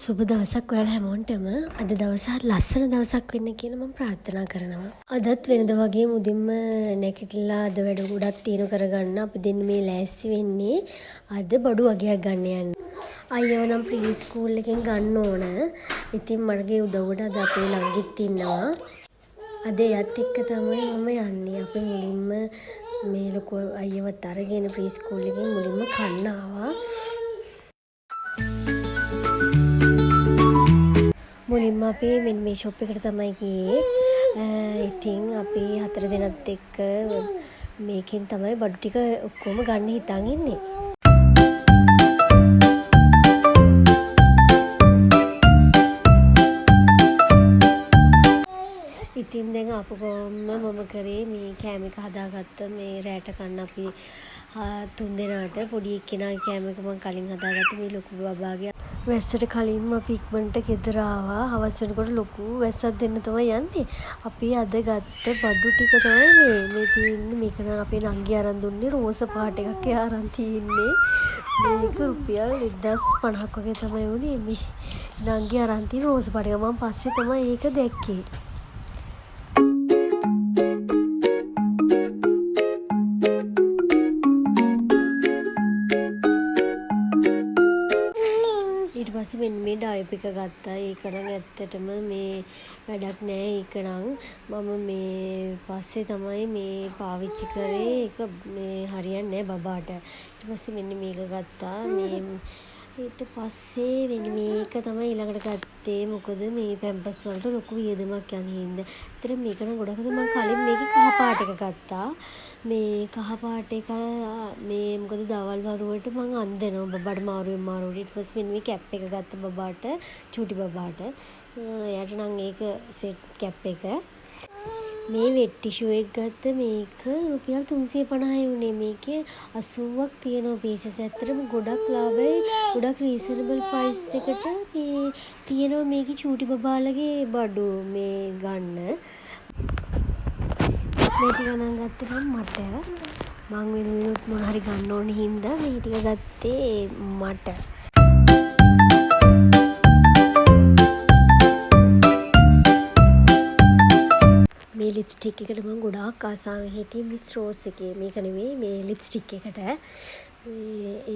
සුබ දවසක් ඔයාලා හැමෝටම. අද දවස හරි ලස්සන දවසක් වෙන්න කියලා මම ප්‍රාර්ථනා කරනවා. අදත් වෙනද වගේ මුදින්ම නැගිටලා අද වැඩ ගොඩක් තියෙන කරගන්න අපි දෙන්න මේ ලෑස්ති වෙන්නේ අද බඩු වගයක් ගන්න යන්න. අයියව නම් ප්‍රී ස්කූල් එකෙන් ගන්න ඕන. ඉතින් මගේ උදව්වට අද අපේ ළඟිත් ඉන්නවා. අද එයත් එක්ක තමයි මම යන්නේ. අපි මුලින්ම මේ ලොකු අයියවත් අරගෙන ප්‍රී ස්කූල් එකෙන් මුලින්ම කන්න ආවා. මුලින්ම අපි මෙන්න මේ ෂොප් එකට තමයි ගියේ. ඉතින් අපි 4 දෙනාත් එක්ක මේකෙන් තමයි බඩු ටික ඔක්කොම ගන්න හිතන් ඉන්නේ. ඉතින් දැන් ආපු ගමන් මම කරේ මේ කෑම එක හදාගත්ත මේ රැට කන්න අපි 3 දෙනාට පොඩි එක්කෙනාගේ කෑම එක මම කලින් හදාගත්ත මේ ලොකු බබාගේ වැස්සට කලින්ම අපි ඉක්මනට ගෙදර ආවා. හවස් වෙනකොට ලොකු වැස්සක් දෙන්න තමයි යන්නේ. අපි අද ගත්ත බඩු ටික තමයි මේ තියෙන්නේ. මේක නම් අපේ නංගි අරන් දුන්නේ රෝස පාට එකක් එයා අරන් තින්නේ. මේක රුපියල් 1050ක් වගේ තමයි උනේ. මේ නංගි අරන් තින රෝස පාට එක මම පස්සේ තමයි ඒක දැක්කේ. ඊට පස්සේ මෙන්න මේ ඩයප් එක ගත්තා. ඒක නම් ඇත්තටම මේ වැඩක් නෑ. ඒක නම් මම මේ පස්සේ තමයි මේ පාවිච්චි කරේ. ඒක මේ හරියන්නේ නෑ බබාට. ඊට පස්සේ මෙන්න මේක ගත්තා. මේ ඊට පස්සේ මෙන්න මේක තමයි ඊළඟට ගත්තේ. මොකද මේ පැම්පස් වලට ලොකු වියදමක් යන හින්දා. ඒතර මේක නම් ගොඩක් මම කලින් මේකේ කහ පාට එක ගත්තා. මේ කහ පාට එක මේ මොකද දවල් වරුවට මම අන්දනවා බබාට මාරුවෙන්. ඊට පස්සේ මෙන්න මේ කැප් එක ගත්ත බබාට, චූටි බබාට. එයාට නම් ඒක සෙට් කැප් එක. මේ වෙට් ටිෂු එක ගත්ත මේක රුපියල් 350යි උනේ. මේකේ 80ක් තියෙනවා පීසස්. ඇත්තටම ගොඩක් ලාභයි. ගොඩක් රීසනබල් ප්‍රයිස් එකට මේ තියෙනවා මේකේ චූටි බබාලගේ බඩු මේ ගන්න. මේ ටික නම් ගත්තේ නම් මට මං වෙනුවෙනුත් මොන හරි ගන්න ඕන හින්දා මේ ටික ගත්තේ මට. මේ ලිප්ස්ටික් එකට මම ගොඩාක් ආසාවෙන් හිටියේ මිස් රෝස් එකේ. මේක නෙමෙයි මේ ලිප්ස්ටික් එකට.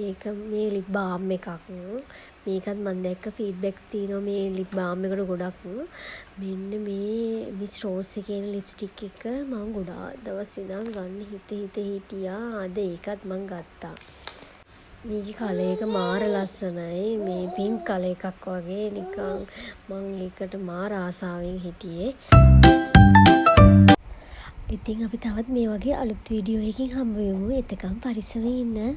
ඒක මේ ලිප් බාම් එකක්. මේකත් මම දැක්ක ෆීඩ්බැක් තියෙනවා මේ ලිප් බාම් එකට ගොඩක්. මෙන්න මේ මිස් රෝස් එකේ ලිප්ස්ටික් එක මම ගොඩාක් දවස් ඉඳන් ගන්න හිටියා. අද ඒකත් මම ගත්තා. මේකේ කලර් එක මාර ලස්සනයි. මේ පින්ක් කලර් එකක් වගේ නිකන් මම ඒකට මාර ආසාවෙන් හිටියේ. ඉතින් අපි තවත් මේ වගේ අලුත් වීඩියෝ එකකින් හම්බ වෙමු. එතකම් පරිස්සමෙන් ඉන්න.